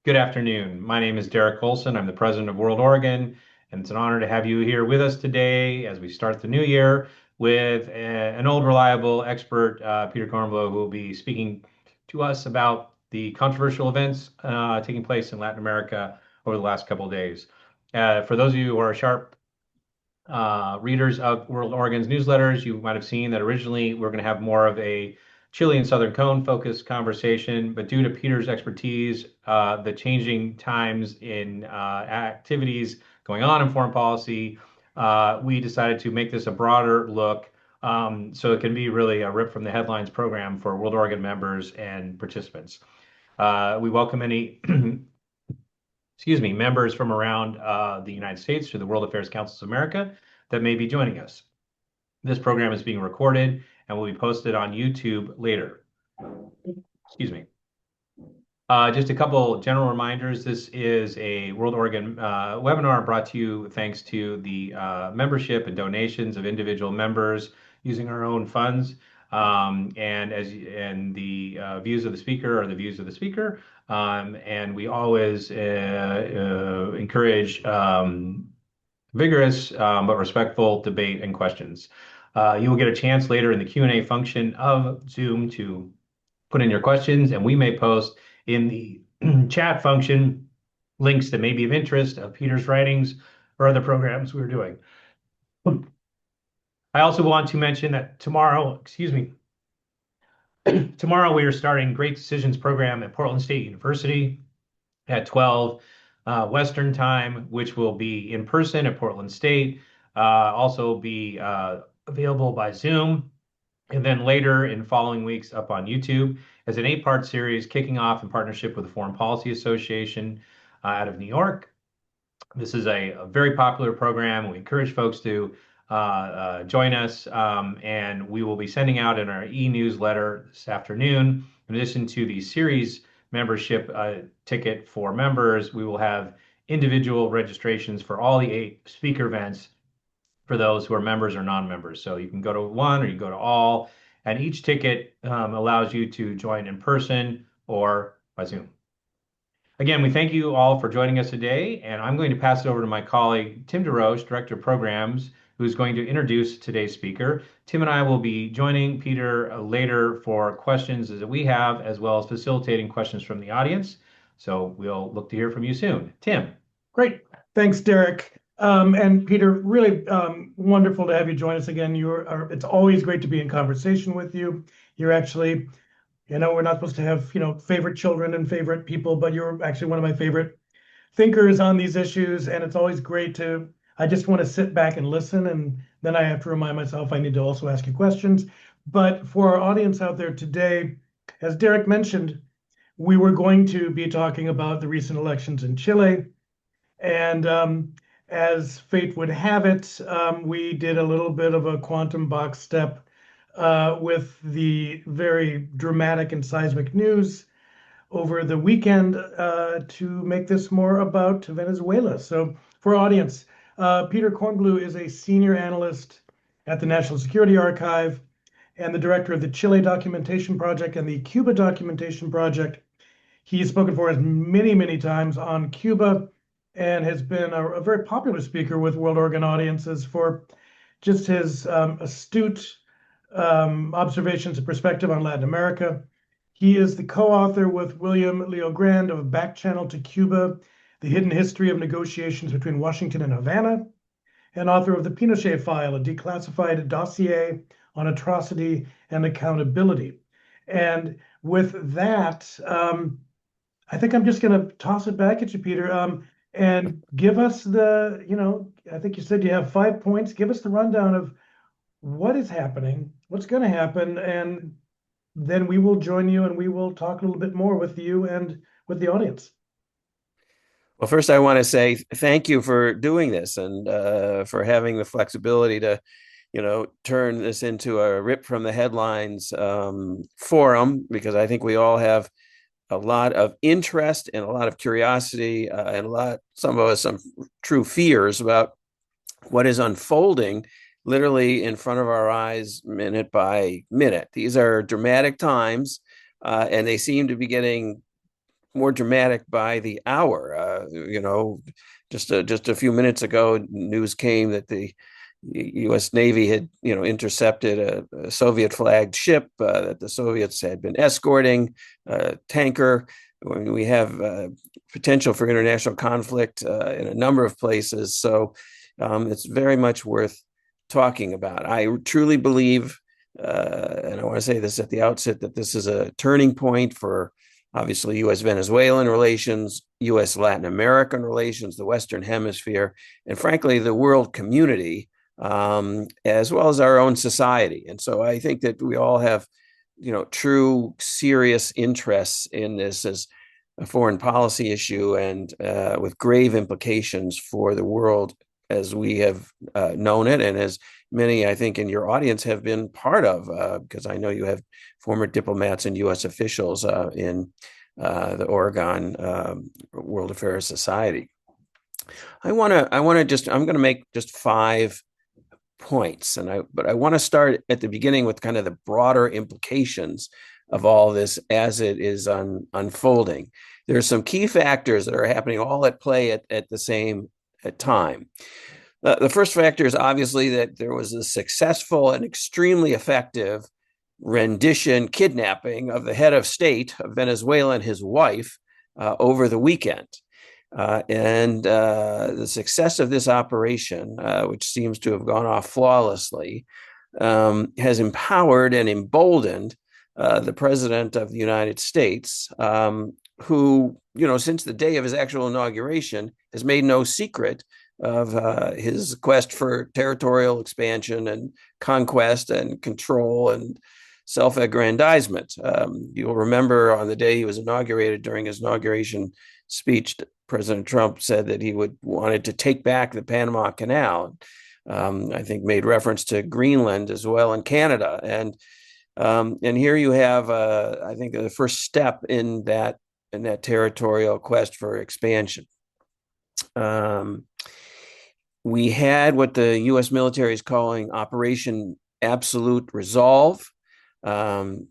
Good afternoon. My name is Derek Olson. I'm the president of WorldOregon, and it's an honor to have you here with us today as we start the new year with an old reliable expert, Peter Kornbluh, who will be speaking to us about the controversial events taking place in Latin America over the last couple of days. For those of you who are sharp readers of WorldOregon's newsletters, you might have seen that originally we're going to have more of a Chile and Southern Cone focused conversation, but due to Peter's expertise, the changing times in activities going on in foreign policy, we decided to make this a broader look so it can be really a rip from the headlines program for WorldOregon members and participants. We welcome any members from around the United States through the World Affairs Councils of America that may be joining us. This program is being recorded and will be posted on YouTube later. Excuse me. Just a couple general reminders. This is a WorldOregon webinar brought to you thanks to the membership and donations of individual members using our own funds. And the views of the speaker are the views of the speaker. And we always encourage vigorous but respectful debate and questions. You will get a chance later in the Q&A function of Zoom to put in your questions, and we may post in the chat function links that may be of interest of Peter's writings or other programs we're doing. I also want to mention that tomorrow we are starting Great Decisions program at Portland State University at 12 Western time, which will be in person at Portland State, also be available by Zoom, and then later in following weeks up on YouTube as an 8-part series kicking off in partnership with the Foreign Policy Association out of New York. This is a very popular program. We encourage folks to join us, and we will be sending out in our e-newsletter this afternoon. In addition to the series membership ticket for members, we will have individual registrations for all the 8 speaker events for those who are members or non-members. So you can go to one or you go to all, and each ticket allows you to join in person or by Zoom. Again, we thank you all for joining us today, and I'm going to pass it over to my colleague, Tim DeRoche, Director of Programs, who's going to introduce today's speaker. Tim and I will be joining Peter later for questions that we have, as well as facilitating questions from the audience. So we'll look to hear from you soon. Tim. Great. Thanks, Derek. And Peter, really wonderful to have you join us again. It's always great to be in conversation with you. You're actually, we're not supposed to have, favorite children and favorite people, but you're actually one of my favorite thinkers on these issues. And it's always great I just want to sit back and listen. And then I have to remind myself I need to also ask you questions. But for our audience out there today, as Derek mentioned, we were going to be talking about the recent elections in Chile. And as fate would have it, we did a little bit of a quantum box step with the very dramatic and seismic news over the weekend to make this more about Venezuela. So for our audience, Peter Kornbluh is a senior analyst at the National Security Archive and the director of the Chile Documentation Project and the Cuba Documentation Project. He's spoken for us many, many times on Cuba and has been a very popular speaker with WorldOregon audiences for just his astute observations and perspective on Latin America. He is the co-author with William Leo Grand of Back Channel to Cuba, The Hidden History of Negotiations Between Washington and Havana, and author of The Pinochet File, a declassified dossier on atrocity and accountability. And with that, I think I'm just going to toss it back at you, Peter, and give us I think you said you have 5 points. Give us the rundown of what is happening, what's going to happen, and then we will join you and we will talk a little bit more with you and with the audience. Well, first, I want to say thank you for doing this and for having the flexibility to, turn this into a rip from the headlines forum, because I think we all have a lot of interest and a lot of curiosity and some of us, some true fears about what is unfolding literally in front of our eyes, minute by minute. These are dramatic times, and they seem to be getting more dramatic by the hour. Just a few minutes ago, news came that the U.S. Navy had, intercepted a Soviet-flagged ship that the Soviets had been escorting, a tanker. We have potential for international conflict in a number of places. So it's very much worth talking about. I truly believe, and I want to say this at the outset, that this is a turning point for obviously U.S.-Venezuelan relations, U.S.-Latin American relations, the Western Hemisphere, and frankly, the world community, as well as our own society. And so I think that we all have, true, serious interests in this as a foreign policy issue, and with grave implications for the world as we have known it, and as many, I think, in your audience have been part of, because I know you have former diplomats and U.S. officials in the Oregon World Affairs Society. I'm going to make just 5 points, but I want to start at the beginning with kind of the broader implications of all this as it is unfolding. There are some key factors that are happening all at play at the same time. The first factor is obviously that there was a successful and extremely effective kidnapping of the head of state of Venezuela and his wife over the weekend. And the success of this operation, which seems to have gone off flawlessly, has empowered and emboldened the president of the United States, who, since the day of his actual inauguration, has made no secret of his quest for territorial expansion and conquest and control and self-aggrandizement. You'll remember on the day he was inaugurated, during his inauguration speech, President Trump said that he wanted to take back the Panama Canal. I think made reference to Greenland as well, and Canada. And here you have, I think, the first step in that territorial quest for expansion. We had what the U.S. military is calling Operation Absolute Resolve,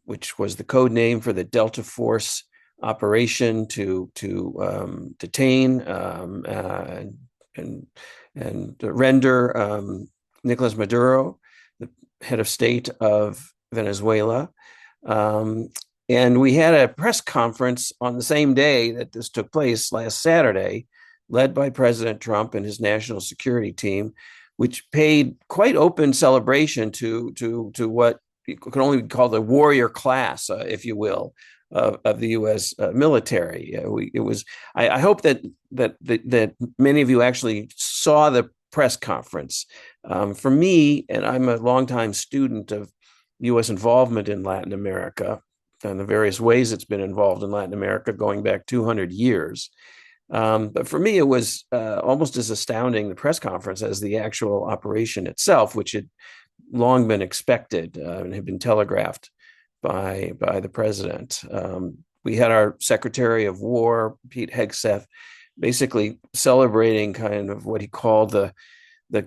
which was the code name for the Delta Force operation to detain and render Nicolas Maduro, the head of state of Venezuela. And we had a press conference on the same day that this took place, last Saturday, led by President Trump and his national security team, which paid quite open celebration to what can only be called the warrior class, if you will, of the U.S. military. I hope that many of you actually saw the press conference. For me, and I'm a longtime student of U.S. involvement in Latin America and the various ways it's been involved in Latin America going back 200 years. But for me, it was almost as astounding, the press conference, as the actual operation itself, which had long been expected and had been telegraphed by the president. We had our Secretary of War, Pete Hegseth, basically celebrating kind of what he called the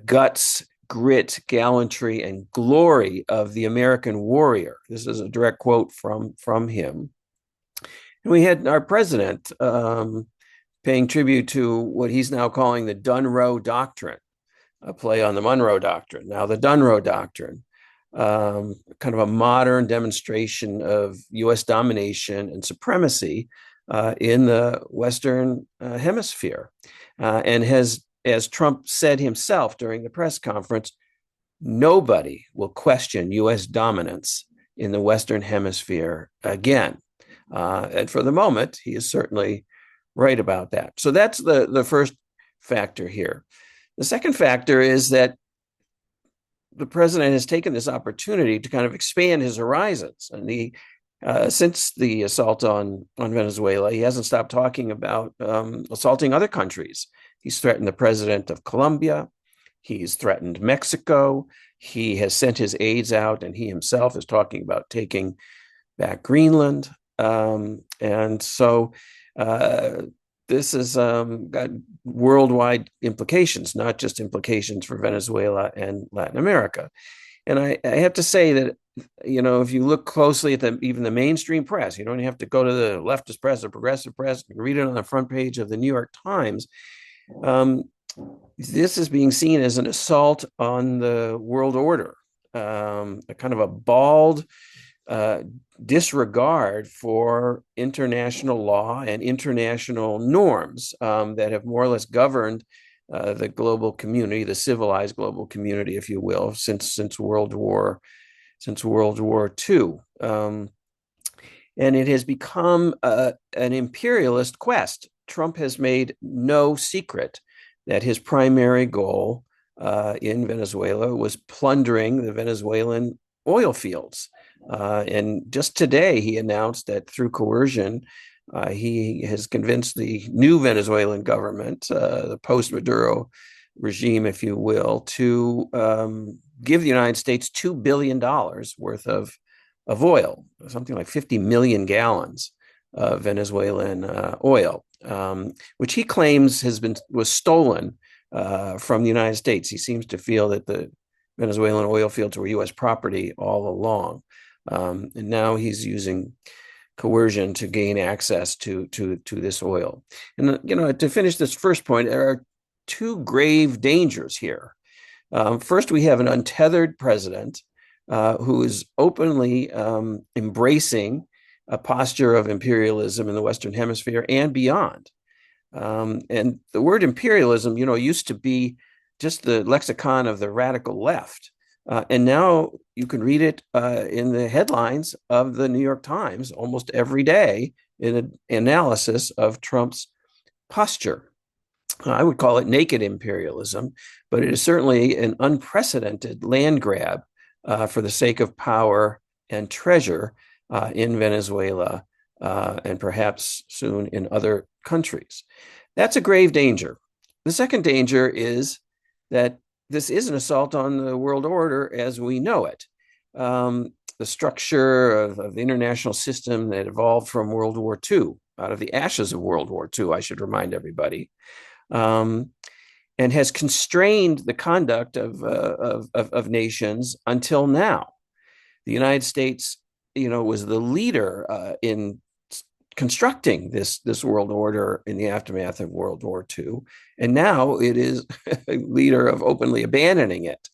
guts, grit, gallantry, and glory of the American warrior. This is a direct quote from him. And we had our president paying tribute to what he's now calling the Dunroe Doctrine, a play on the Monroe Doctrine. Now, the Dunroe Doctrine, kind of a modern demonstration of U.S. domination and supremacy in the Western Hemisphere. And as Trump said himself during the press conference, nobody will question U.S. dominance in the Western Hemisphere again. And for the moment, he is certainly right about that. So that's the first factor here. The second factor is that the president has taken this opportunity to kind of expand his horizons. And since the assault on Venezuela, he hasn't stopped talking about assaulting other countries. He's threatened the president of Colombia. He's threatened Mexico. He has sent his aides out, and he himself is talking about taking back Greenland. And so this has got worldwide implications, not just implications for Venezuela and Latin America. And I have to say that if you look closely at even the mainstream press, you don't have to go to the leftist press or progressive press, read it on the front page of the New York Times. This is being seen as an assault on the world order, a kind of a bald disregard for international law and international norms that have more or less governed the global community, the civilized global community, if you will, since World War II. And it has become an imperialist quest. Trump has made no secret that his primary goal in Venezuela was plundering the Venezuelan oil fields. And just today, he announced that through coercion, he has convinced the new Venezuelan government, the post-Maduro regime, if you will, to give the United States $2 billion worth of oil, something like 50 million gallons of Venezuelan oil, which he claims was stolen from the United States. He seems to feel that the Venezuelan oil fields were U.S. property all along. And now he's using coercion to gain access to this oil. And to finish this first point, there are two grave dangers here. First, we have an untethered president who is openly embracing a posture of imperialism in the Western Hemisphere and beyond. And the word imperialism, used to be just the lexicon of the radical left. And now you can read it in the headlines of the New York Times almost every day in an analysis of Trump's posture. I would call it naked imperialism, but it is certainly an unprecedented land grab for the sake of power and treasure in Venezuela and perhaps soon in other countries. That's a grave danger. The second danger is that this is an assault on the world order as we know it. The structure of the international system that evolved from World War II, out of the ashes of World War II, I should remind everybody, and has constrained the conduct of nations until now. The United States, was the leader in constructing this world order in the aftermath of World War II, and now it is a leader of openly abandoning it.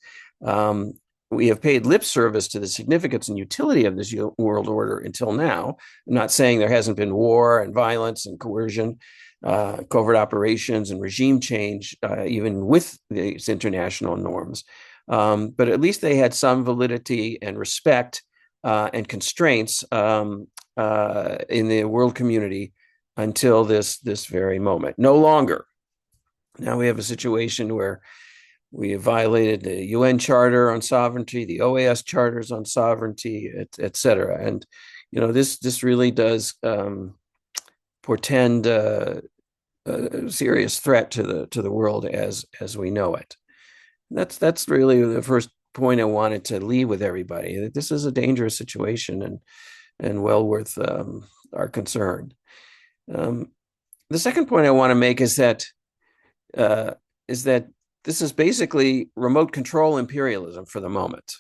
We have paid lip service to the significance and utility of this world order until now. I'm not saying there hasn't been war and violence and coercion, covert operations and regime change, even with these international norms. But at least they had some validity and respect and constraints in the world community until this very moment. No longer. Now we have a situation where we have violated the UN Charter on sovereignty, the OAS charters on sovereignty, et cetera. And this really does portend a serious threat to the world as we know it. That's really the first point I wanted to leave with everybody. That this is a dangerous situation and well worth our concern. The second point I want to make is that this is basically remote control imperialism for the moment.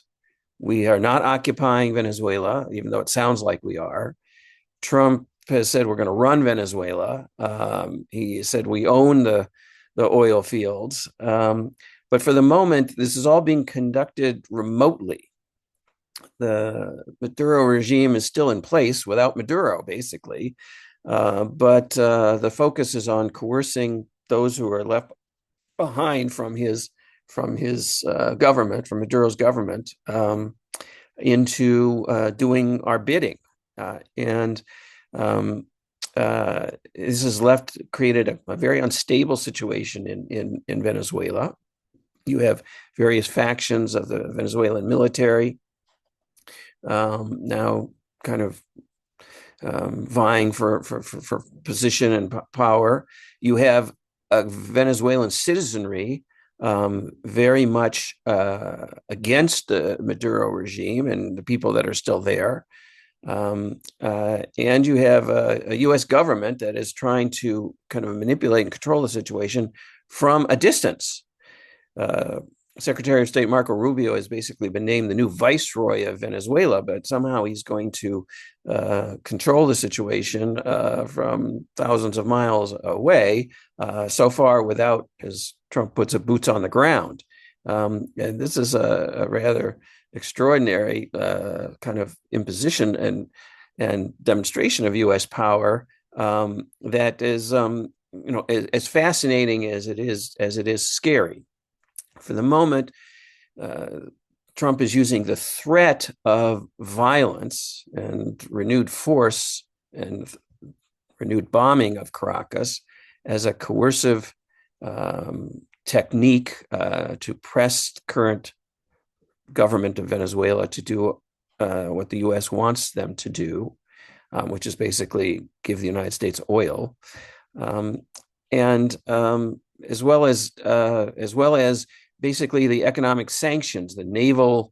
We are not occupying Venezuela, even though it sounds like we are. Trump has said we're going to run Venezuela. He said we own the oil fields. But for the moment, this is all being conducted remotely. The Maduro regime is still in place without Maduro, basically. But the focus is on coercing those who are left behind from his government, from Maduro's government, into doing our bidding. And this has created a very unstable situation in Venezuela. You have various factions of the Venezuelan military now kind of vying for position and power. You have a Venezuelan citizenry very much against the Maduro regime and the people that are still there. And you have a U.S. government that is trying to kind of manipulate and control the situation from a distance. Secretary of State Marco Rubio has basically been named the new viceroy of Venezuela, but somehow he's going to control the situation from thousands of miles away, so far without, as Trump puts it, boots on the ground. And this is a rather extraordinary kind of imposition and demonstration of U.S. power that is, as fascinating as it is scary. For the moment, Trump is using the threat of violence and renewed force and renewed bombing of Caracas as a coercive technique to press current government of Venezuela to do what the U.S. wants them to do, which is basically give the United States oil, and as well as basically the economic sanctions, the naval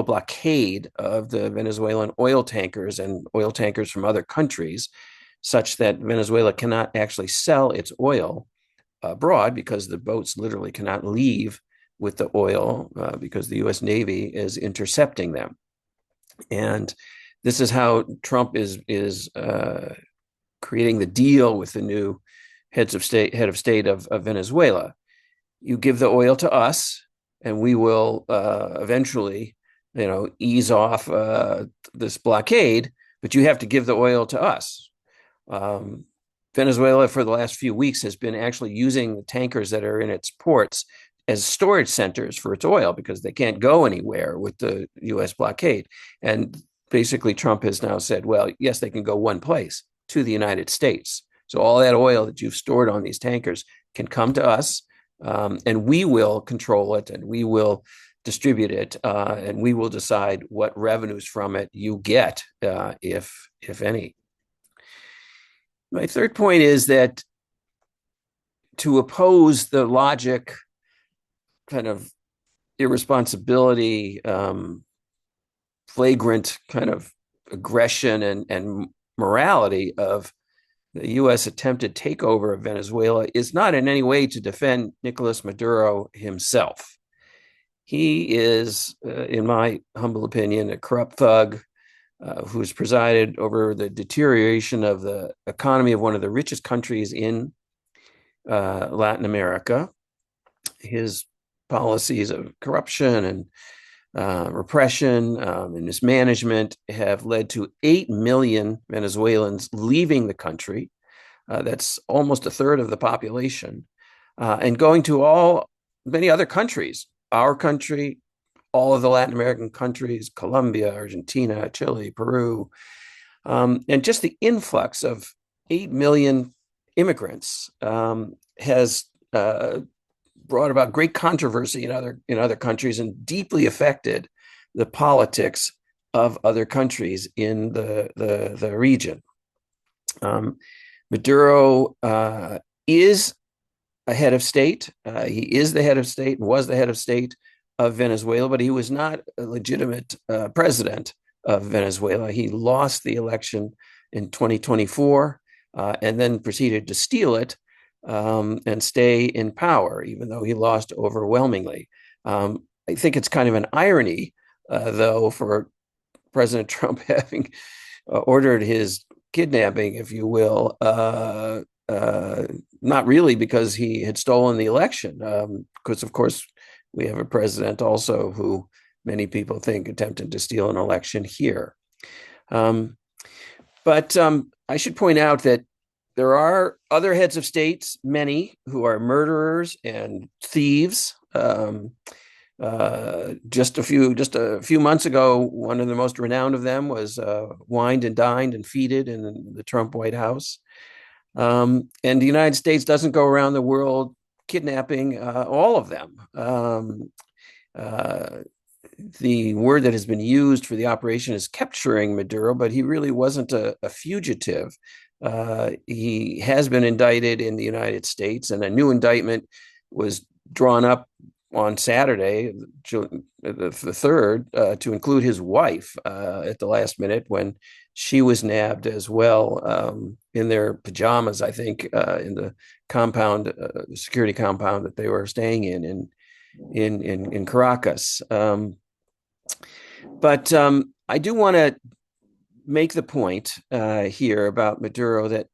blockade of the Venezuelan oil tankers and oil tankers from other countries, such that Venezuela cannot actually sell its oil abroad because the boats literally cannot leave with the oil because the U.S. Navy is intercepting them. And this is how Trump is creating the deal with the new head of state of Venezuela. You give the oil to us, and we will eventually, ease off this blockade. But you have to give the oil to us. Venezuela, for the last few weeks, has been actually using the tankers that are in its ports as storage centers for its oil because they can't go anywhere with the U.S. blockade. And basically, Trump has now said, well, yes, they can go one place, to the United States. So all that oil that you've stored on these tankers can come to us, and we will control it, and we will distribute it, and we will decide what revenues from it you get, if any. My third point is that to oppose the logic, kind of irresponsibility, flagrant kind of aggression and morality of the U.S. attempted takeover of Venezuela is not in any way to defend Nicolas Maduro himself. He is, in my humble opinion, a corrupt thug who has presided over the deterioration of the economy of one of the richest countries in Latin America. His policies of corruption and repression and mismanagement have led to 8 million Venezuelans leaving the country. That's almost a third of the population, and going to many other countries, our country, all of the Latin American countries, Colombia, Argentina, Chile, Peru, and just the influx of 8 million immigrants has brought about great controversy in other countries and deeply affected the politics of other countries in the region. Maduro is a head of state. He is the head of state and was the head of state of Venezuela, but he was not a legitimate president of Venezuela. He lost the election in 2024 and then proceeded to steal it and stay in power, even though he lost overwhelmingly. I think it's kind of an irony, though, for President Trump having ordered his kidnapping, if you will, not really because he had stolen the election, because, of course, we have a president also who many people think attempted to steal an election here. But I should point out that there are other heads of states, many who are murderers and thieves. Just a few months ago, one of the most renowned of them was wined and dined and feted in the Trump White House. And the United States doesn't go around the world kidnapping all of them. The word that has been used for the operation is capturing Maduro, but he really wasn't a fugitive. He has been indicted in the United States, and a new indictment was drawn up on Saturday, the 3rd, to include his wife at the last minute when she was nabbed as well in their pajamas, I think, in the compound, security compound that they were staying in in Caracas. But I do want to make the point here about Maduro that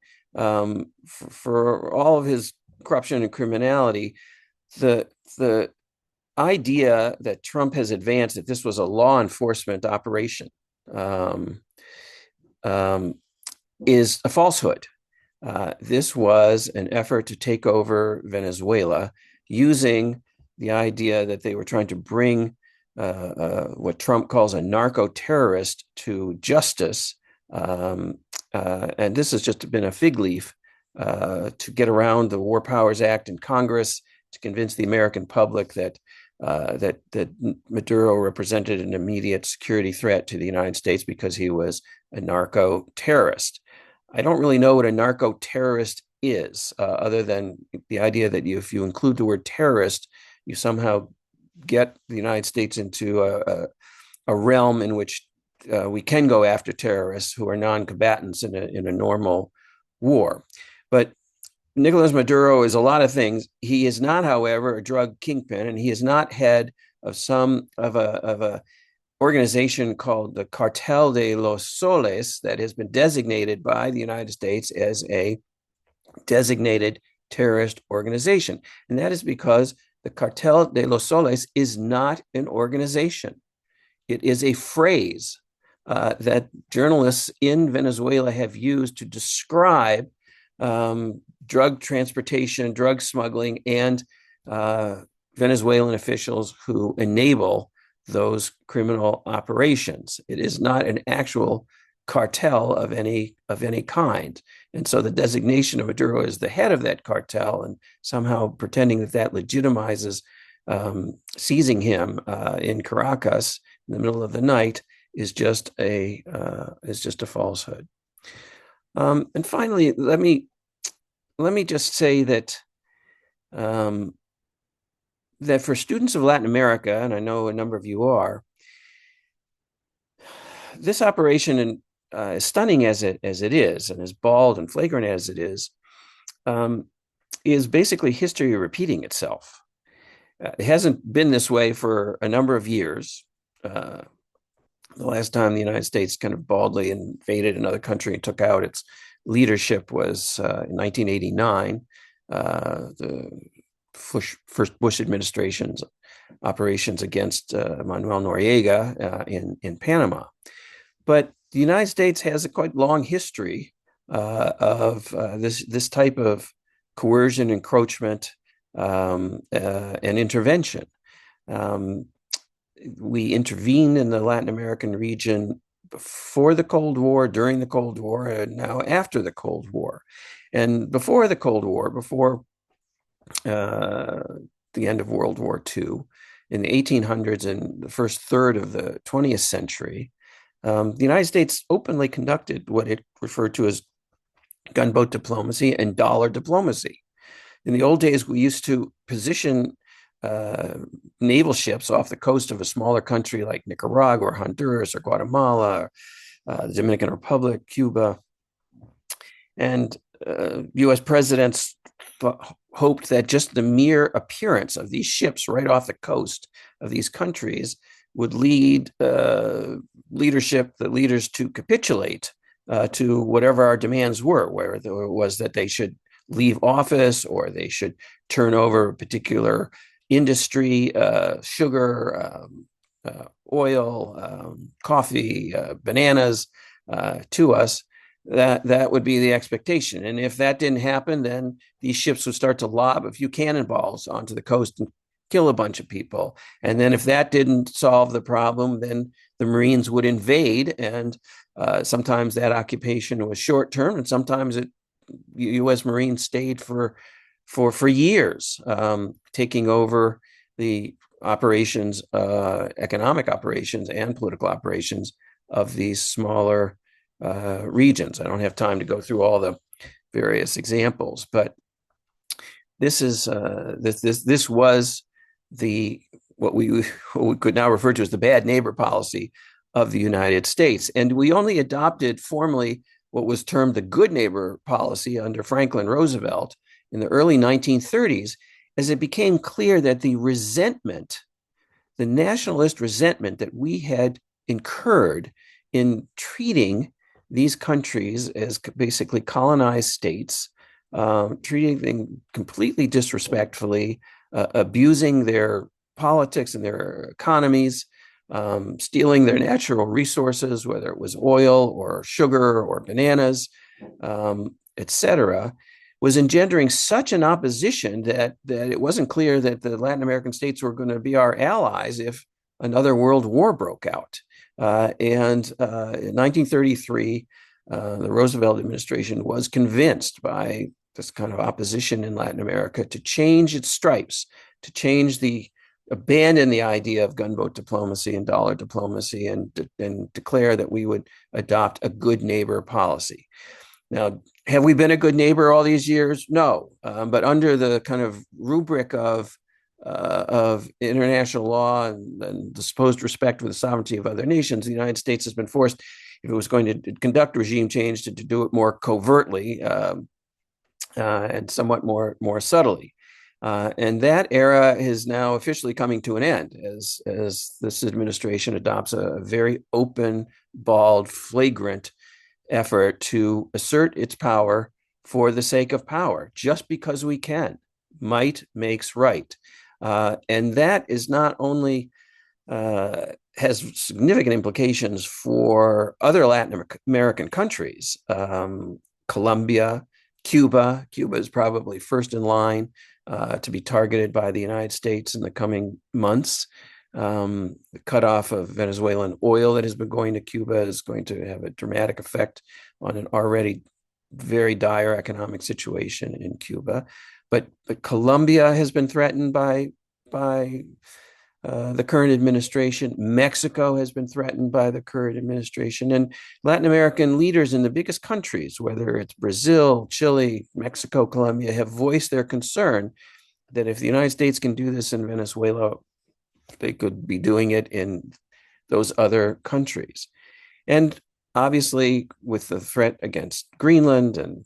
for all of his corruption and criminality, the idea that Trump has advanced that this was a law enforcement operation is a falsehood. This was an effort to take over Venezuela using the idea that they were trying to bring what Trump calls a narco-terrorist to justice. And this has just been a fig leaf to get around the War Powers Act in Congress, to convince the American public that Maduro represented an immediate security threat to the United States because he was a narco-terrorist. I don't really know what a narco-terrorist is, other than the idea that if you include the word terrorist, you somehow get the United States into a realm in which we can go after terrorists who are non-combatants in a normal war. But Nicolas Maduro is a lot of things. He is not, however, a drug kingpin, and he is not head of a organization called the Cartel de los Soles that has been designated by the United States as a designated terrorist organization. And that is because the Cartel de los Soles is not an organization. It is a phrase that journalists in Venezuela have used to describe drug transportation, drug smuggling, and Venezuelan officials who enable those criminal operations. It is not an actual cartel of any kind. And so the designation of Maduro as the head of that cartel and somehow pretending that legitimizes seizing him in Caracas in the middle of the night is just a falsehood. And finally, let me just say that that for students of Latin America, and I know a number of you are, this operation, as stunning as it is, and as bald and flagrant as it is basically history repeating itself. It hasn't been this way for a number of years. The last time the United States kind of baldly invaded another country and took out its leadership was in 1989. The first Bush administration's operations against Manuel Noriega in Panama. But the United States has a quite long history of this type of coercion, encroachment, and intervention. We intervened in the Latin American region before the Cold War, during the Cold War, and now after the Cold War. And before the Cold War, before the end of World War II, in the 1800s and the first third of the 20th century, the United States openly conducted what it referred to as gunboat diplomacy and dollar diplomacy. In the old days, we used to position naval ships off the coast of a smaller country like Nicaragua or Honduras or Guatemala, or, the Dominican Republic, Cuba. And U.S. presidents hoped that just the mere appearance of these ships right off the coast of these countries would lead the leaders to capitulate to whatever our demands were, whether it was that they should leave office or they should turn over a particular industry, sugar, oil, coffee, bananas to us. That would be the expectation. And if that didn't happen, then these ships would start to lob a few cannonballs onto the coast and kill a bunch of people. And then if that didn't solve the problem, then the Marines would invade. And sometimes that occupation was short term, and sometimes U.S. Marines stayed for years, taking over the operations, economic operations and political operations of these smaller regions. I don't have time to go through all the various examples, but this is this was what we could now refer to as the bad neighbor policy of the United States. And we only adopted formally what was termed the good neighbor policy under Franklin Roosevelt in the early 1930s. as it became clear that the nationalist resentment that we had incurred in treating these countries as basically colonized states, treating them completely disrespectfully, abusing their politics and their economies, stealing their natural resources, whether it was oil or sugar or bananas, etc., was engendering such an opposition that it wasn't clear that the Latin American states were going to be our allies if another world war broke out. In 1933, the Roosevelt administration was convinced by this kind of opposition in Latin America to change its stripes, to abandon the idea of gunboat diplomacy and dollar diplomacy, and declare that we would adopt a good neighbor policy. Now, have we been a good neighbor all these years? No, but under the kind of rubric of international law and the supposed respect for the sovereignty of other nations, the United States has been forced, if it was going to conduct regime change, to do it more covertly and somewhat more subtly. And that era is now officially coming to an end as this administration adopts a very open, bald, flagrant effort to assert its power for the sake of power, just because we can. Might makes right. And that is not only has significant implications for other Latin American countries. Colombia, Cuba is probably first in line to be targeted by the United States in the coming months. The cutoff of Venezuelan oil that has been going to Cuba is going to have a dramatic effect on an already very dire economic situation in Cuba. But Colombia has been threatened by the current administration. Mexico has been threatened by the current administration. And Latin American leaders in the biggest countries, whether it's Brazil, Chile, Mexico, Colombia, have voiced their concern that if the United States can do this in Venezuela, they could be doing it in those other countries. And obviously, with the threat against Greenland and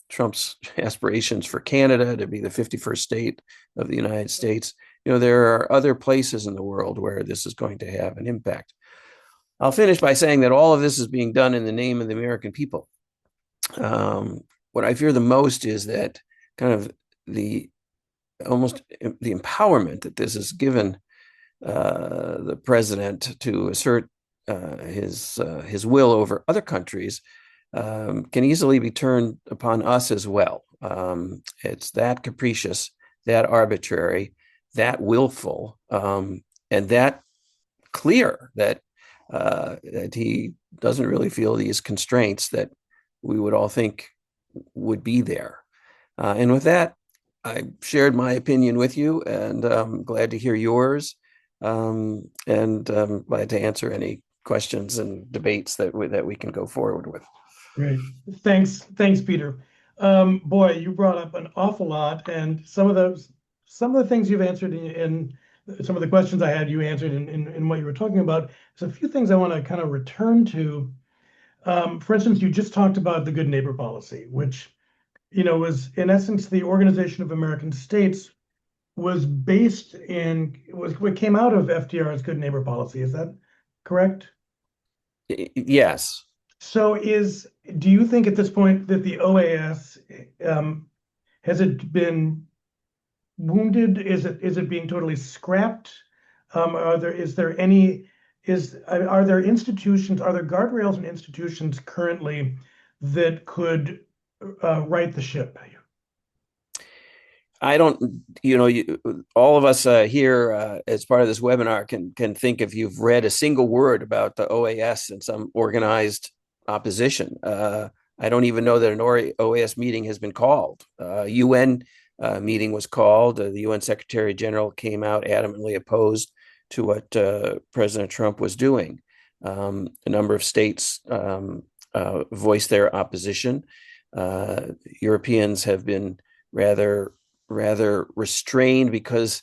Trump's aspirations for Canada to be the 51st state of the United States, there are other places in the world where this is going to have an impact. I'll finish by saying that all of this is being done in the name of the American people. What I fear the most is that kind of the empowerment that this has given the president to assert his will over other countries can easily be turned upon us as well. It's that capricious, that arbitrary, that willful, and that clear that he doesn't really feel these constraints that we would all think would be there. And with that, I shared my opinion with you, and I'm glad to hear yours, and glad to answer any questions and debates that we can go forward with. Great. Thanks, Peter. Boy, you brought up an awful lot, and some of the things you've answered in some of the questions I had, you answered in what you were talking about. There's a few things I want to kind of return to. For instance, you just talked about the good neighbor policy, which was in essence the Organization of American States was what came out of FDR's good neighbor policy. Is that correct? Yes. So do you think at this point that the OAS has it been wounded? Is it being totally scrapped? Are there guardrails and institutions currently that could right the ship? I don't, all of us here as part of this webinar can think if you've read a single word about the OAS and some organized opposition. I don't even know that an OAS meeting has been called. UN meeting was called. The UN Secretary General came out adamantly opposed to what President Trump was doing. A number of states voiced their opposition. Europeans have been rather restrained because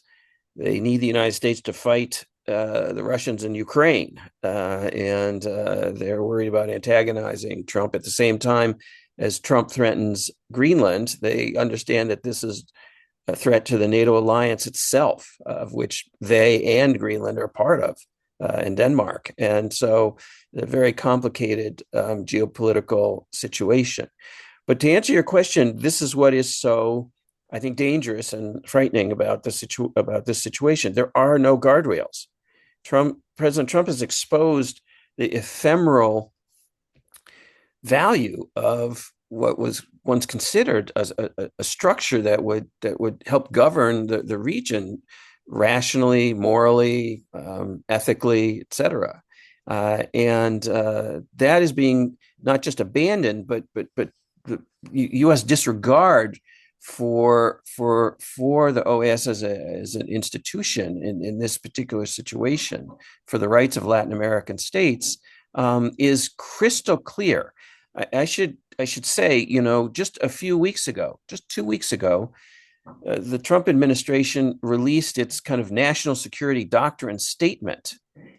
they need the United States to fight the Russians in Ukraine, and they're worried about antagonizing Trump. At the same time as Trump threatens Greenland, they understand that this is a threat to the NATO alliance itself, of which they and Greenland are part of, and Denmark. And so a very complicated geopolitical situation. But to answer your question, this is what is so, I think, dangerous and frightening about this situation. There are no guardrails. President Trump has exposed the ephemeral value of what was once considered as a structure that would help govern the region rationally, morally, ethically, et cetera. And that is being not just abandoned, but the U.S. disregard for the OAS as an institution in this particular situation for the rights of Latin American states is crystal clear. I should say, just a few weeks ago, just 2 weeks ago, the Trump administration released its kind of national security doctrine statement.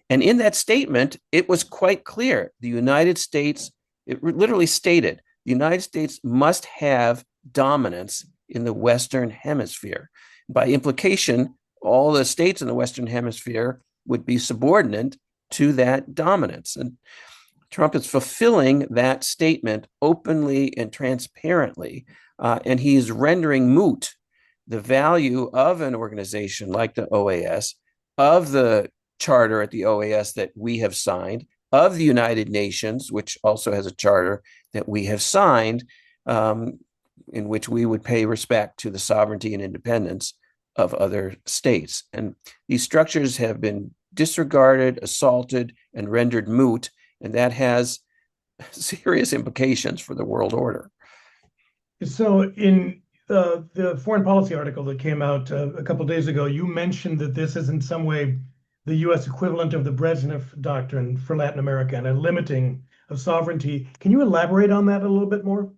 And in that statement, it was quite clear. The United States, it literally stated, the United States must have dominance in the Western Hemisphere. By implication, all the states in the Western Hemisphere would be subordinate to that dominance. And Trump is fulfilling that statement openly and transparently, and he is rendering moot the value of an organization like the OAS, of the charter at the OAS that we have signed, of the United Nations, which also has a charter that we have signed, in which we would pay respect to the sovereignty and independence of other states. And these structures have been disregarded, assaulted, and rendered moot, and that has serious implications for the world order. So in the foreign policy article that came out a couple of days ago, you mentioned that this is in some way the U.S. equivalent of the Brezhnev doctrine for Latin America and a limiting of sovereignty. Can you elaborate on that a little bit more?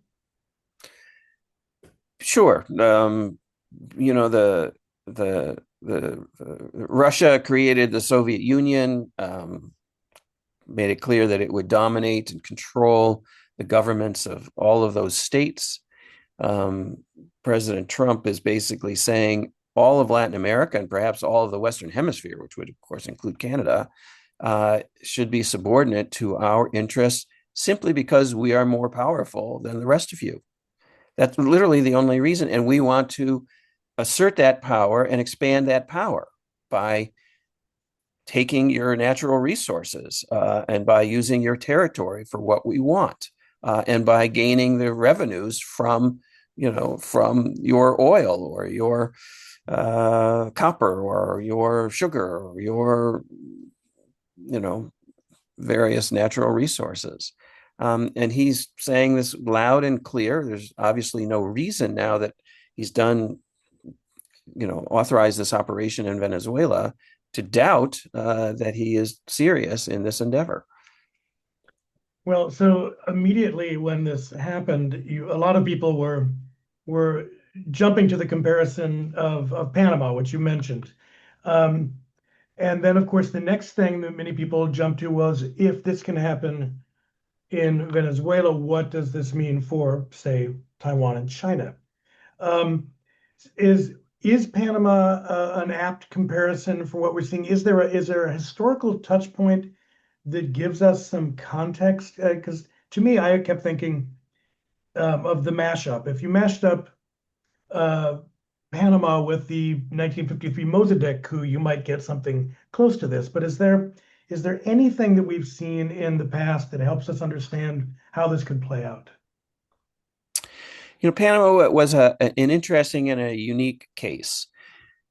Sure. Russia created the Soviet Union, made it clear that it would dominate and control the governments of all of those states. President Trump is basically saying all of Latin America and perhaps all of the Western Hemisphere, which would, of course, include Canada, should be subordinate to our interests simply because we are more powerful than the rest of you. That's literally the only reason. And we want to assert that power and expand that power by taking your natural resources and by using your territory for what we want, and by gaining the revenues from your oil or your copper or your sugar or your various natural resources. And he's saying this loud and clear. There's obviously no reason now that he's authorized this operation in Venezuela to doubt that he is serious in this endeavor. Well, so immediately when this happened, a lot of people were jumping to the comparison of Panama, which you mentioned. And then, of course, the next thing that many people jumped to was, if this can happen in Venezuela, what does this mean for, say, Taiwan and China? Is Panama an apt comparison for what we're seeing? Is there a historical touch point that gives us some context? Because to me, I kept thinking of the mashup. If you mashed up Panama with the 1953 Mossadegh coup, you might get something close to this. But is there anything that we've seen in the past that helps us understand how this could play out? Panama was an interesting and a unique case.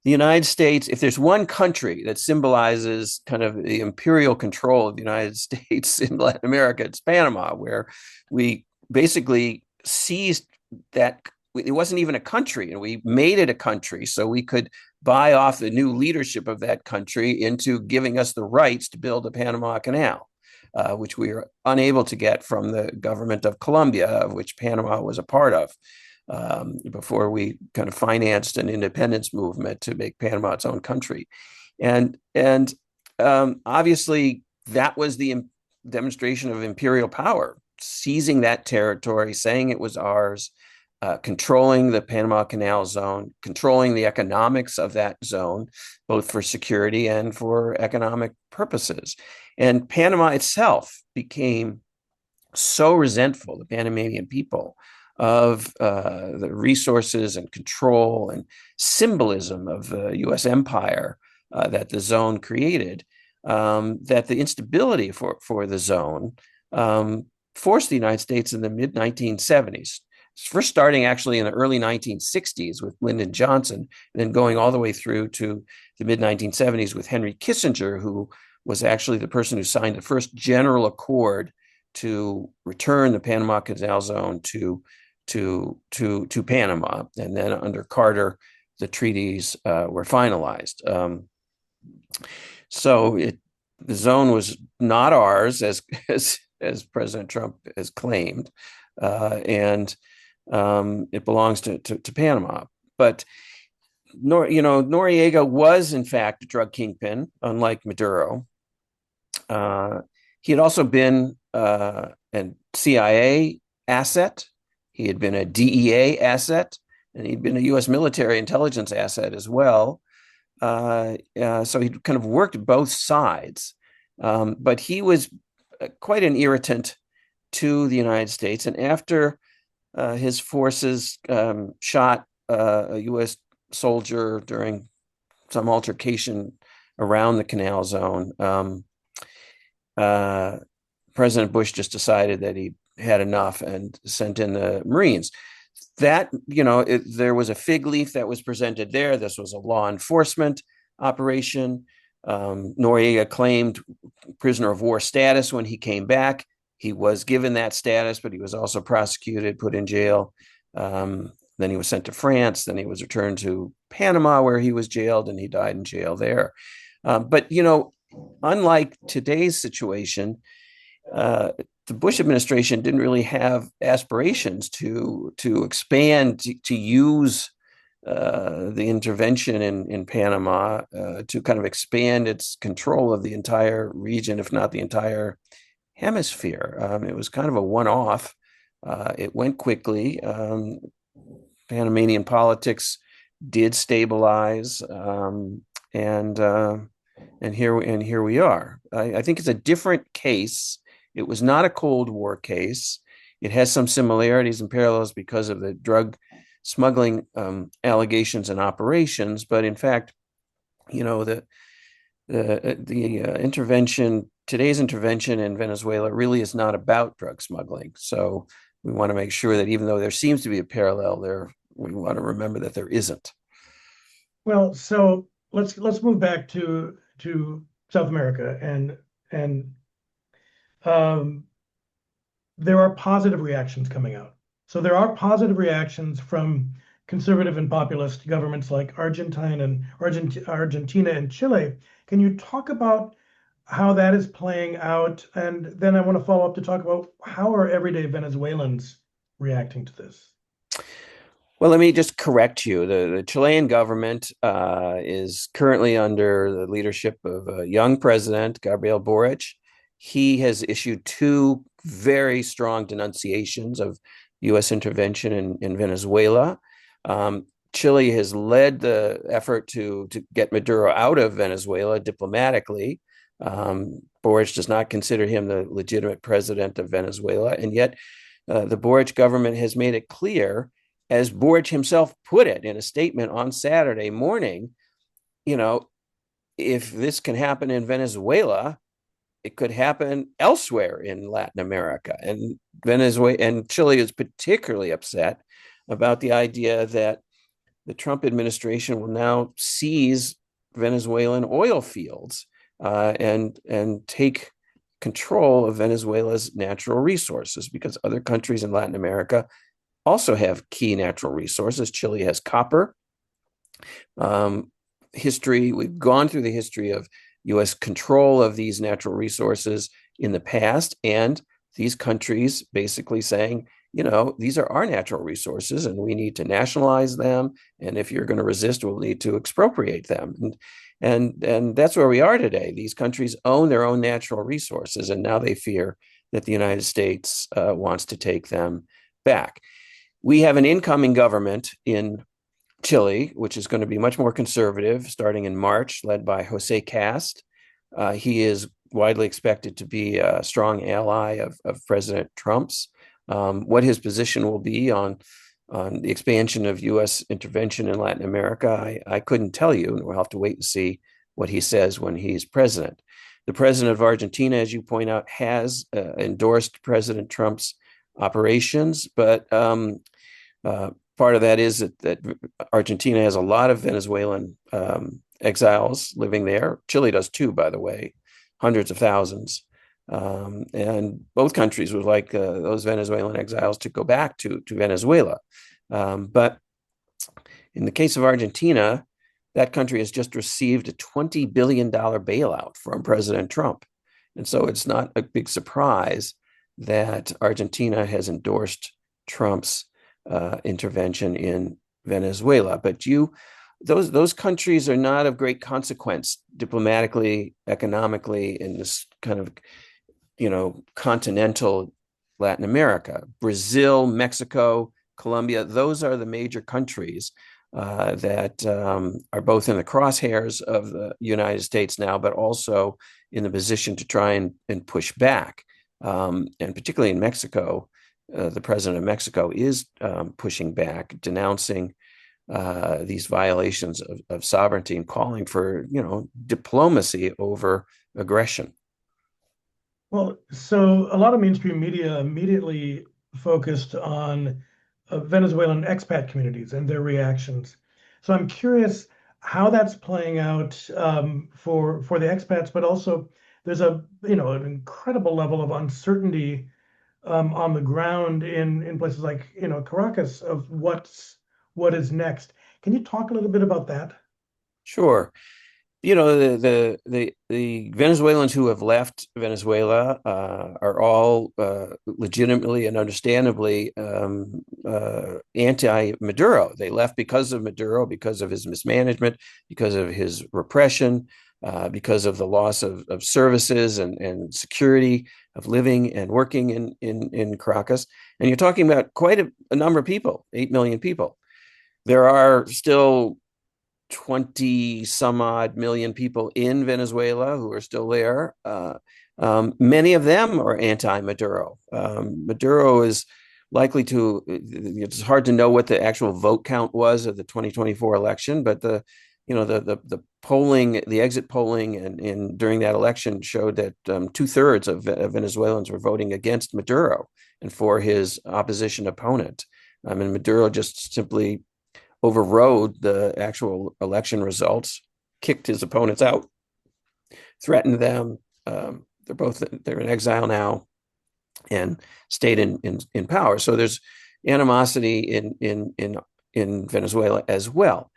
The United States, if there's one country that symbolizes kind of the imperial control of the United States in Latin America, it's Panama, where we basically seized that. It wasn't even a country, and we made it a country so we could buy off the new leadership of that country into giving us the rights to build the Panama Canal, which we were unable to get from the government of Colombia, of which Panama was a part of, before we kind of financed an independence movement to make Panama its own country. And obviously, that was the demonstration of imperial power, seizing that territory, saying it was ours, controlling the Panama Canal Zone, controlling the economics of that zone, both for security and for economic purposes. And Panama itself became so resentful, the Panamanian people, of the resources and control and symbolism of the U.S. empire that the zone created, that the instability for the zone forced the United States in the mid-1970s, first starting actually in the early 1960s with Lyndon Johnson, and then going all the way through to the mid-1970s with Henry Kissinger, who was actually the person who signed the first general accord to return the Panama Canal Zone to Panama. And then under Carter, the treaties were finalized. So the zone was not ours, as President Trump has claimed, and it belongs to Panama. But Noriega was in fact a drug kingpin, unlike Maduro. He had also been a CIA asset. He had been a DEA asset, and he'd been a U.S. military intelligence asset as well. So he kind of worked both sides, but he was quite an irritant to the United States. And after his forces shot a U.S. soldier during some altercation around the Canal Zone, President Bush just decided that he had enough and sent in the Marines. That, there was a fig leaf that was presented there. This was a law enforcement operation. Noriega claimed prisoner of war status when he came back. He was given that status, but he was also prosecuted, put in jail. Then he was sent to France. Then he was returned to Panama, where he was jailed, and he died in jail there. But, unlike today's situation, the Bush administration didn't really have aspirations to expand, to use the intervention in Panama to kind of expand its control of the entire region, if not the entire hemisphere. It was kind of a one-off. It went quickly. Panamanian politics did stabilize, and here we are. I think it's a different case. It was not a Cold War case. It has some similarities and parallels because of the drug smuggling allegations and operations, but in fact, the intervention, today's intervention in Venezuela, really is not about drug smuggling. So we want to make sure that even though there seems to be a parallel there, we want to remember that there isn't. Well, so let's move back to South America, and there are positive reactions coming out. So there are positive reactions from conservative and populist governments like Argentina and Chile. Can you talk about how that is playing out? And then I want to follow up to talk about how are everyday Venezuelans reacting to this? Well, let me just correct you. The Chilean government is currently under the leadership of a young president, Gabriel Boric. He has issued two very strong denunciations of U.S. intervention in Venezuela. Chile has led the effort to get Maduro out of Venezuela diplomatically. Boric does not consider him the legitimate president of Venezuela, and yet the Boric government has made it clear, as Boric himself put it in a statement on Saturday morning, if this can happen in Venezuela, it could happen elsewhere in Latin America. And Venezuela and Chile is particularly upset about the idea that the Trump administration will now seize Venezuelan oil fields and take control of Venezuela's natural resources, because other countries in Latin America also have key natural resources. Chile has copper. We've gone through the history of U.S. control of these natural resources in the past, and these countries basically saying, these are our natural resources and we need to nationalize them. And if you're going to resist, we'll need to expropriate them. And that's where we are today. These countries own their own natural resources, and now they fear that the United States wants to take them back. We have an incoming government in Chile, which is going to be much more conservative, starting in March, led by Jose Cast. He is widely expected to be a strong ally of President Trump's. What his position will be on the expansion of U.S. intervention in Latin America, I couldn't tell you, and we'll have to wait and see what he says when he's president. The president of Argentina, as you point out, has endorsed President Trump's operations, but part of that is that Argentina has a lot of Venezuelan exiles living there. Chile does too, by the way, hundreds of thousands. And both countries would like those Venezuelan exiles to go back to Venezuela. But in the case of Argentina, that country has just received a $20 billion bailout from President Trump. And so it's not a big surprise that Argentina has endorsed Trump's intervention in Venezuela. But those countries are not of great consequence diplomatically, economically, in this kind of, continental Latin America. Brazil, Mexico, Colombia, those are the major countries that are both in the crosshairs of the United States now, but also in the position to try and push back. And particularly in Mexico, the president of Mexico is pushing back, denouncing these violations of sovereignty and calling for, diplomacy over aggression. Well, so a lot of mainstream media immediately focused on Venezuelan expat communities and their reactions. So I'm curious how that's playing out for the expats, but also there's an incredible level of uncertainty on the ground in places like Caracas of what is next. Can you talk a little bit about that? Sure. The Venezuelans who have left Venezuela are all legitimately and understandably anti-Maduro. They left because of Maduro, because of his mismanagement, because of his repression, because of the loss of services and security of living and working in Caracas. And you're talking about quite a number of people, 8 million people. There are still 20 some odd million people in Venezuela who are still there. Many of them are anti-Maduro. Maduro is likely to, it's hard to know what the actual vote count was of the 2024 election, but the polling, the exit polling and during that election showed that 2/3 of Venezuelans were voting against Maduro and for his opposition opponent. And Maduro just simply overrode the actual election results, kicked his opponents out, threatened them. They're in exile now, and stayed in power. So there's animosity in Venezuela as well.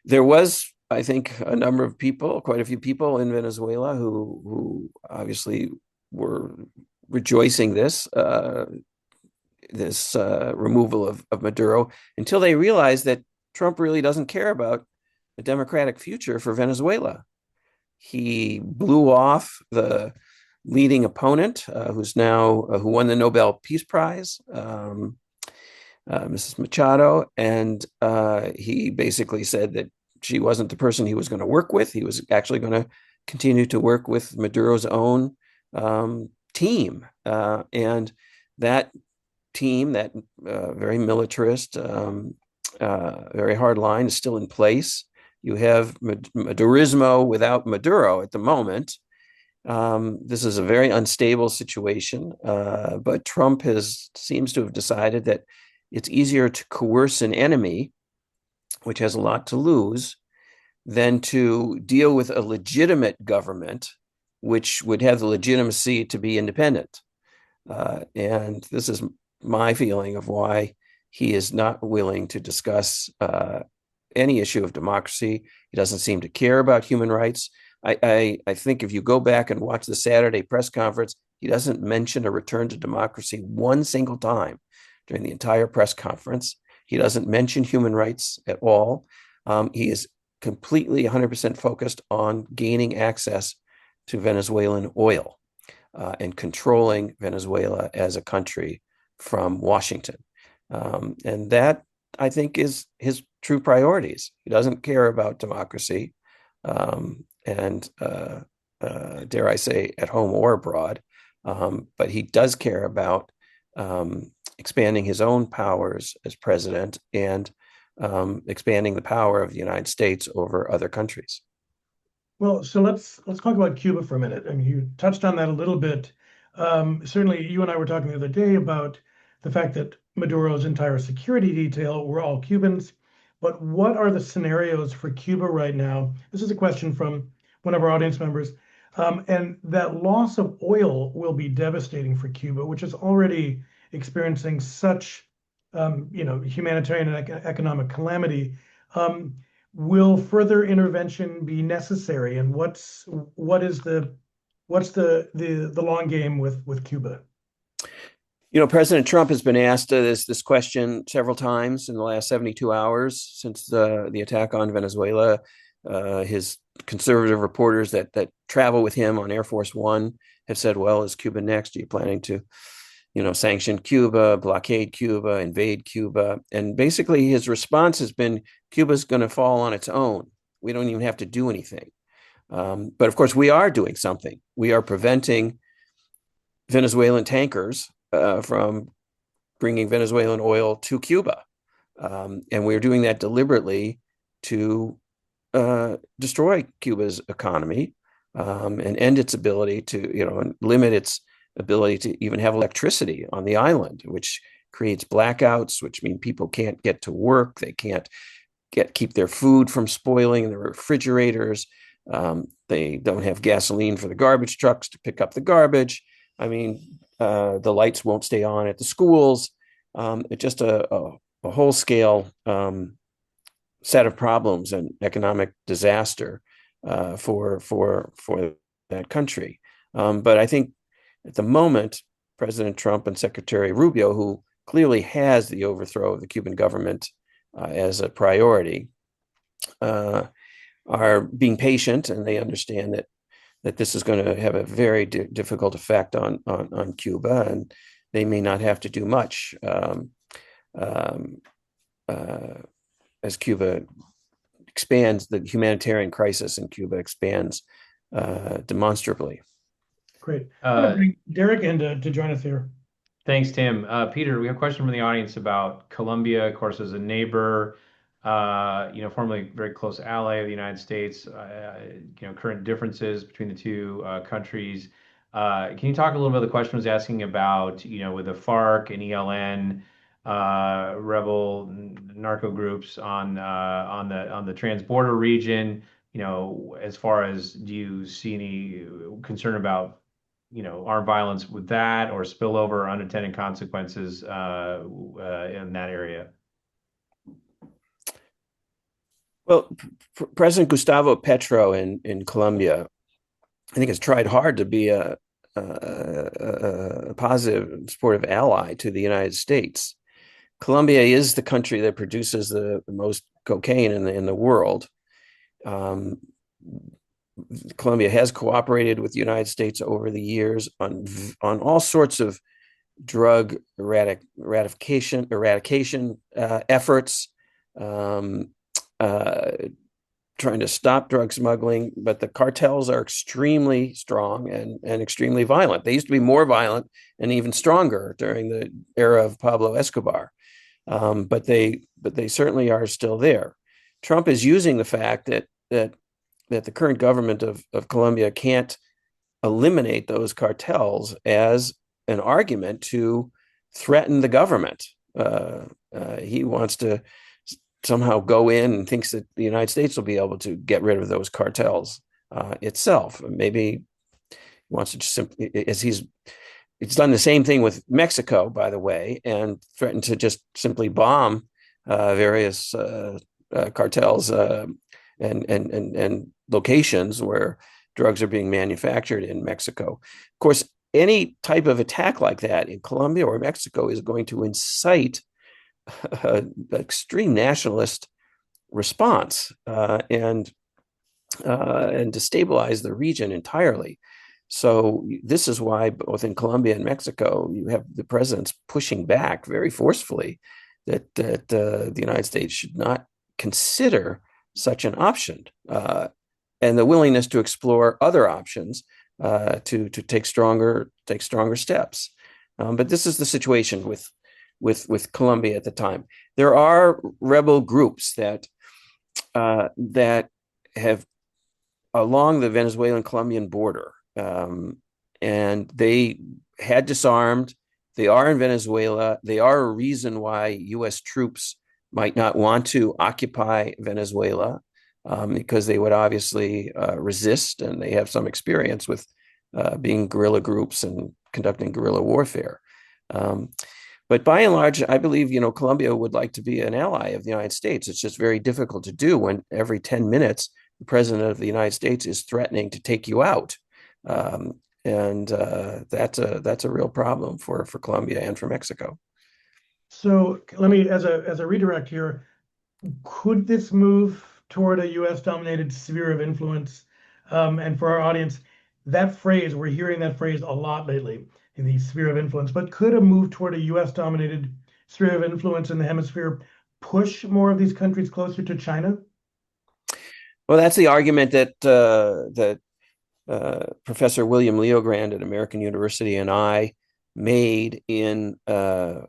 There was, I think, a number of people, quite a few people in Venezuela who obviously were rejoicing this removal of Maduro until they realized that Trump really doesn't care about a democratic future for Venezuela. He blew off the leading opponent, who won the Nobel Peace Prize, Mrs. Machado, and he basically said that she wasn't the person he was going to work with. He was actually going to continue to work with Maduro's own team, and that team, that very militarist, very hard line, is still in place. You have Madurismo without Maduro at the moment. This is a very unstable situation, but Trump seems to have decided that it's easier to coerce an enemy, which has a lot to lose, than to deal with a legitimate government, which would have the legitimacy to be independent. And this is my feeling of why he is not willing to discuss any issue of democracy. He doesn't seem to care about human rights. I think if you go back and watch the Saturday press conference, he doesn't mention a return to democracy one single time during the entire press conference. He doesn't mention human rights at all. He is completely 100% focused on gaining access to Venezuelan oil and controlling Venezuela as a country from Washington. And that, I think, is his true priorities. He doesn't care about democracy, and dare I say, at home or abroad. But he does care about expanding his own powers as president and expanding the power of the United States over other countries. Well, so let's talk about Cuba for a minute. I mean, you touched on that a little bit. Certainly, you and I were talking the other day about the fact that Maduro's entire security detail were all Cubans. But what are the scenarios for Cuba right now? This is a question from one of our audience members. And that loss of oil will be devastating for Cuba, which is already experiencing such, humanitarian and economic calamity. Will further intervention be necessary? And what is the long game with Cuba? President Trump has been asked this question several times in the last 72 hours since the attack on Venezuela. His conservative reporters that travel with him on Air Force One have said, "Well, is Cuba next? Are you planning to, sanction Cuba, blockade Cuba, invade Cuba?" And basically, his response has been, "Cuba's going to fall on its own. We don't even have to do anything." But of course, we are doing something. We are preventing Venezuelan tankers from bringing Venezuelan oil to Cuba. And we're doing that deliberately to destroy Cuba's economy and end its ability to, and limit its ability to even have electricity on the island, which creates blackouts, which mean people can't get to work. They can't keep their food from spoiling in the refrigerators. They don't have gasoline for the garbage trucks to pick up the garbage. I mean, the lights won't stay on at the schools. It's just a whole scale set of problems and economic disaster for that country. But I think at the moment, President Trump and Secretary Rubio, who clearly has the overthrow of the Cuban government as a priority, are being patient, and they understand that this is going to have a very difficult effect on Cuba, and they may not have to do much as Cuba expands, the humanitarian crisis in Cuba expands demonstrably. Great. I'm going to bring Derek in to join us here. Thanks, Tim. Peter, we have a question from the audience about Colombia, of course, as a neighbor, formerly very close ally of the United States, current differences between the two countries. Can you talk a little bit? The question was asking about, with the FARC and ELN, rebel narco groups on the transborder region, as far as, do you see any concern about armed violence with that, or spillover or unintended consequences in that area? Well, President Gustavo Petro in Colombia, I think, has tried hard to be a positive, supportive ally to the United States. Colombia is the country that produces the most cocaine in the world. Colombia has cooperated with the United States over the years on all sorts of drug eradication efforts, trying to stop drug smuggling, but the cartels are extremely strong and extremely violent. They used to be more violent and even stronger during the era of Pablo Escobar, but they certainly are still there. Trump is using the fact that the current government of Colombia can't eliminate those cartels as an argument to threaten the government. He wants to somehow go in and thinks that the United States will be able to get rid of those cartels itself. Maybe he wants to just simply, it's done the same thing with Mexico, by the way, and threatened to just simply bomb various cartels and locations where drugs are being manufactured in Mexico. Of course, any type of attack like that in Colombia or Mexico is going to incite an extreme nationalist response and destabilize the region entirely. So this is why both in Colombia and Mexico, you have the presidents pushing back very forcefully that the United States should not consider such an option, and the willingness to explore other options to take stronger steps. But this is the situation with Colombia at the time. There are rebel groups that have along the Venezuelan-Colombian border, and they had disarmed. They are in Venezuela. They are a reason why U.S. troops might not want to occupy Venezuela, because they would obviously resist, and they have some experience with being guerrilla groups and conducting guerrilla warfare. But by and large, I believe, Colombia would like to be an ally of the United States. It's just very difficult to do when every 10 minutes, the president of the United States is threatening to take you out. And that's a real problem for Colombia and for Mexico. So let me, as a redirect here, could this move toward a U.S.-dominated sphere of influence? And for our audience, that phrase, we're hearing that phrase a lot lately, in the sphere of influence, but could a move toward a U.S.-dominated sphere of influence in the hemisphere push more of these countries closer to China? Well, that's the argument that Professor William Leogrand at American University and I made in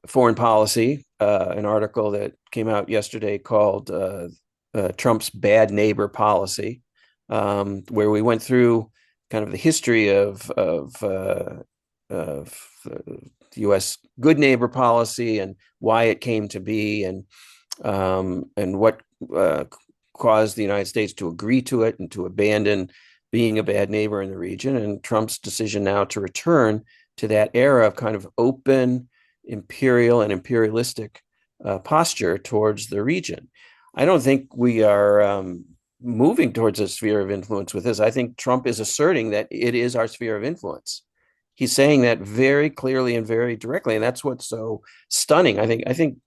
Foreign Policy, an article that came out yesterday called Trump's Bad Neighbor Policy, where we went through kind of the history of U.S. good neighbor policy and why it came to be, and what caused the United States to agree to it and to abandon being a bad neighbor in the region, and Trump's decision now to return to that era of kind of open imperial and imperialistic posture towards the region. I don't think we are moving towards a sphere of influence with this. I think Trump is asserting that it is our sphere of influence. He's saying that very clearly and very directly, and that's what's so stunning. I think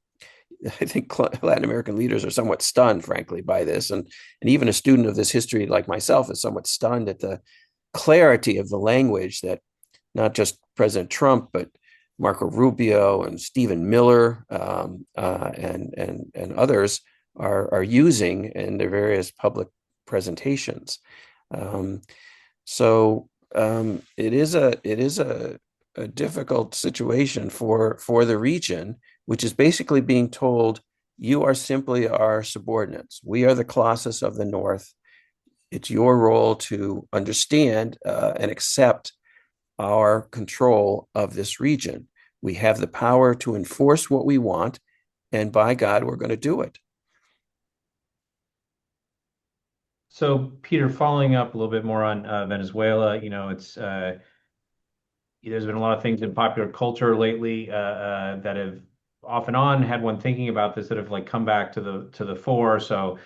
Latin American leaders are somewhat stunned, frankly, by this, and even a student of this history like myself is somewhat stunned at the clarity of the language that not just President Trump, but Marco Rubio and Stephen Miller and others are using in their various public presentations. So it is a difficult situation for the region, which is basically being told, you are simply our subordinates. We are the Colossus of the North. It's your role to understand and accept our control of this region. We have the power to enforce what we want, and by God, we're going to do it. So, Peter, following up a little bit more on Venezuela, it's there's been a lot of things in popular culture lately that have off and on had one thinking about this that have like come back to the fore. So,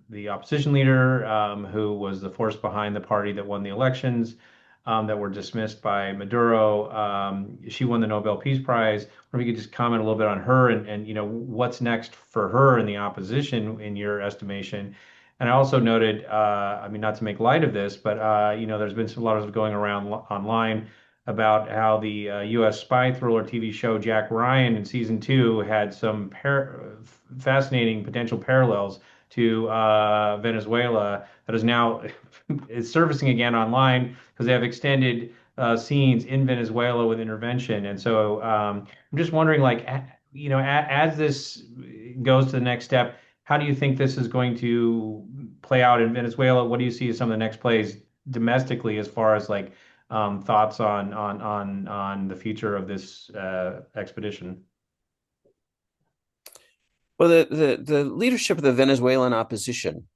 the opposition leader who was the force behind the party that won the elections that were dismissed by Maduro, she won the Nobel Peace Prize. Or if you could just comment a little bit on her and what's next for her in the opposition in your estimation. And I also noted, I mean, not to make light of this, but there's been a lot of going around online about how the U.S. spy thriller TV show Jack Ryan in season 2 had some fascinating potential parallels to Venezuela that is now is surfacing again online because they have extended scenes in Venezuela with intervention. And so I'm just wondering, like, as this goes to the next step, how do you think this is going to play out in Venezuela? What do you see as some of the next plays domestically as far as like thoughts on the future of this expedition? Well, the leadership of the Venezuelan opposition,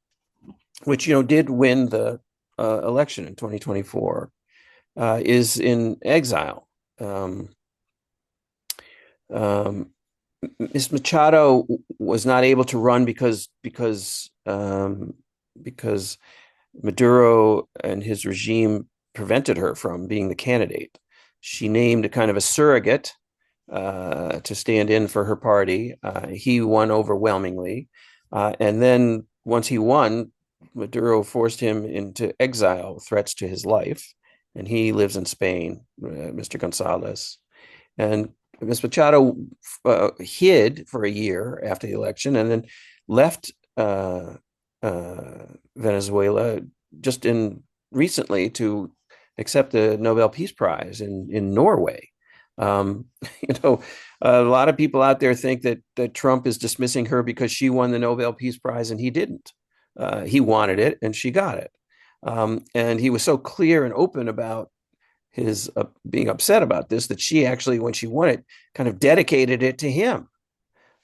which did win the election in 2024, is in exile. Ms. Machado was not able to run because Maduro and his regime prevented her from being the candidate. She named a kind of a surrogate to stand in for her party. He won overwhelmingly. And then once he won, Maduro forced him into exile, threats to his life, and he lives in Spain, Mr. Gonzalez. And Ms. Machado hid for a year after the election and then left Venezuela just in recently to accept the Nobel Peace Prize in Norway. Um, you know, a lot of people out there think that Trump is dismissing her because she won the Nobel Peace Prize and he didn't. He wanted it and she got it. And he was so clear and open about his being upset about this that she actually, when she won it, kind of dedicated it to him.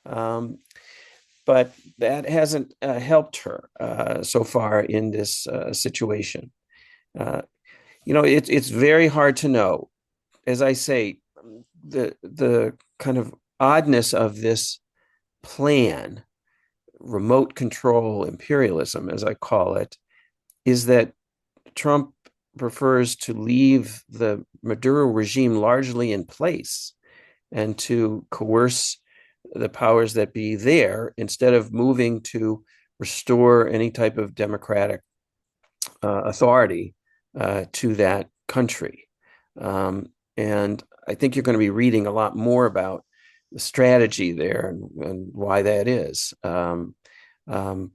Um, but that hasn't helped her so far in this situation. Uh, it's very hard to know. As I say, the kind of oddness of this plan, remote control imperialism, as I call it, is that Trump prefers to leave the Maduro regime largely in place and to coerce the powers that be there instead of moving to restore any type of democratic authority to that country. And I think you're going to be reading a lot more about the strategy there and why that is. But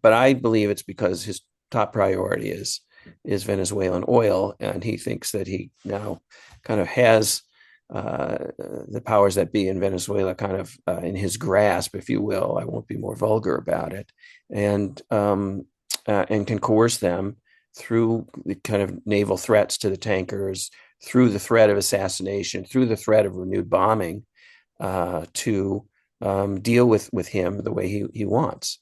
I believe it's because his top priority is Venezuelan oil, and he thinks that he now kind of has the powers that be in Venezuela kind of in his grasp, if you will. I won't be more vulgar about it, and can coerce them through the kind of naval threats to the tankers, through the threat of assassination, through the threat of renewed bombing, to deal with him the way he wants.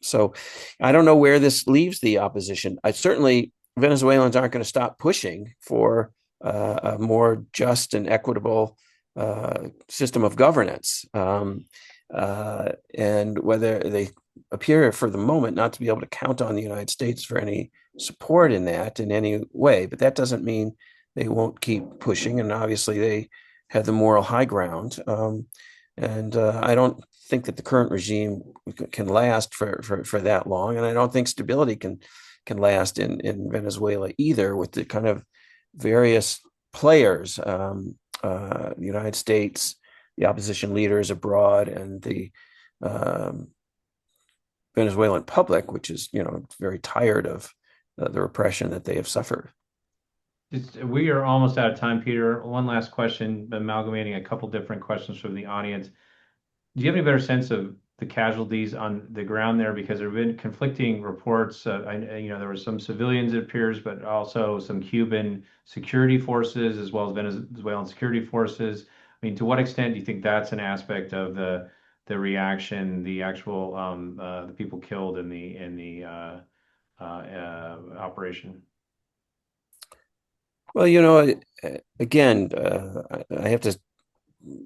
So I don't know where this leaves the opposition. Certainly, Venezuelans aren't going to stop pushing for a more just and equitable system of governance. And whether they appear for the moment not to be able to count on the United States for any support in that in any way, but that doesn't mean they won't keep pushing. And obviously, they have the moral high ground. And I don't think that the current regime can last for that long, and I don't think stability can last in Venezuela either, with the kind of various players, the United States, the opposition leaders abroad, and the Venezuelan public, which is very tired of the repression that they have suffered. We are almost out of time, Peter. One last question, amalgamating a couple different questions from the audience. Do you have any better sense of the casualties on the ground there? Because there have been conflicting reports. There were some civilians, it appears, but also some Cuban security forces as well as Venezuelan security forces. I mean, to what extent do you think that's an aspect of the reaction, the actual the people killed in the operation? Well, again, I have to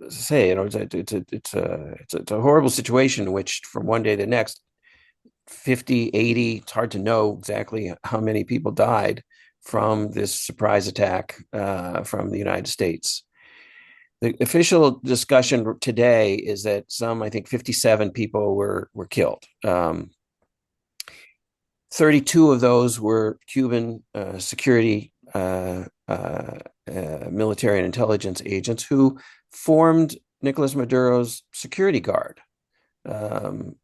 say, it's a horrible situation in which from one day to the next, 50, 80, it's hard to know exactly how many people died from this surprise attack from the United States. The official discussion today is that I think 57 people were killed. 32 of those were Cuban security military and intelligence agents who formed Nicolas Maduro's security guard. The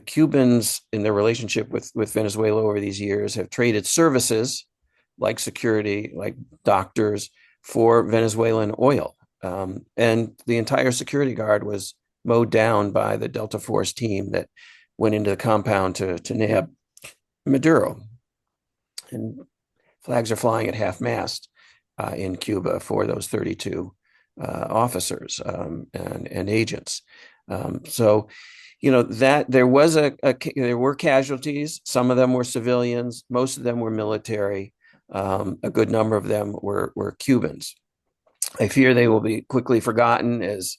Cubans, in their relationship with Venezuela over these years, have traded services like security, like doctors, for Venezuelan oil. And the entire security guard was mowed down by the Delta Force team that went into the compound to nab Maduro. And flags are flying at half-mast in Cuba for those 32 officers and agents. So, that there were casualties. Some of them were civilians. Most of them were military. A good number of them were Cubans. I fear they will be quickly forgotten as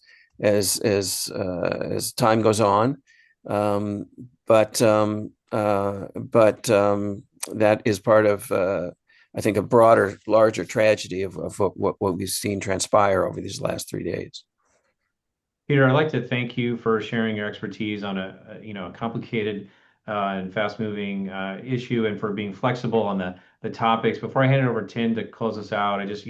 time goes on. But that is part of, I think, a broader, larger tragedy of what we've seen transpire over these last 3 days. Peter, I'd like to thank you for sharing your expertise on a complicated and fast-moving issue, and for being flexible on the topics. Before I hand it over to Tim to close us out, I just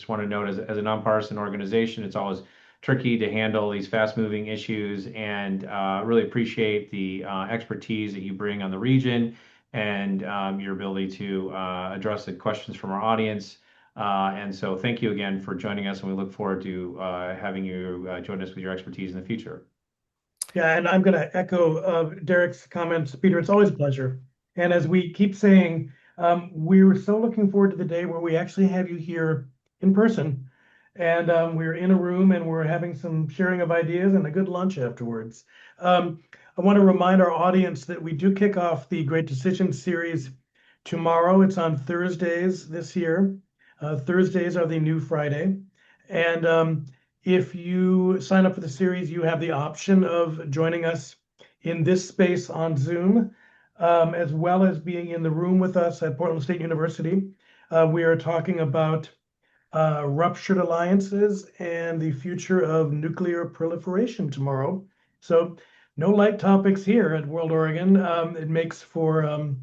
want to note, as a nonpartisan organization, it's always tricky to handle these fast-moving issues, and really appreciate the expertise that you bring on the region, and your ability to address the questions from our audience. And so thank you again for joining us, and we look forward to having you join us with your expertise in the future. Yeah, and I'm going to echo Derek's comments. Peter, it's always a pleasure. And as we keep saying, we're so looking forward to the day where we actually have you here in person. And we're in a room and we're having some sharing of ideas and a good lunch afterwards. I want to remind our audience that we do kick off the Great Decisions series tomorrow. It's on Thursdays this year. Thursdays are the new Friday. And if you sign up for the series, you have the option of joining us in this space on Zoom, as well as being in the room with us at Portland State University. We are talking about ruptured alliances and the future of nuclear proliferation tomorrow. So no light topics here at WorldOregon. It makes for a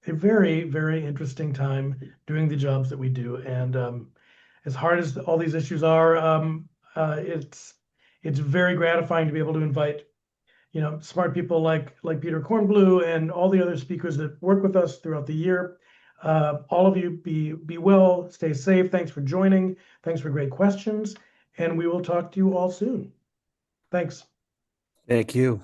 very, very interesting time doing the jobs that we do. And as hard as all these issues are, it's very gratifying to be able to invite, smart people like Peter Kornbluh and all the other speakers that work with us throughout the year. All of you be well, stay safe. Thanks for joining. Thanks for great questions. And we will talk to you all soon. Thanks. Thank you.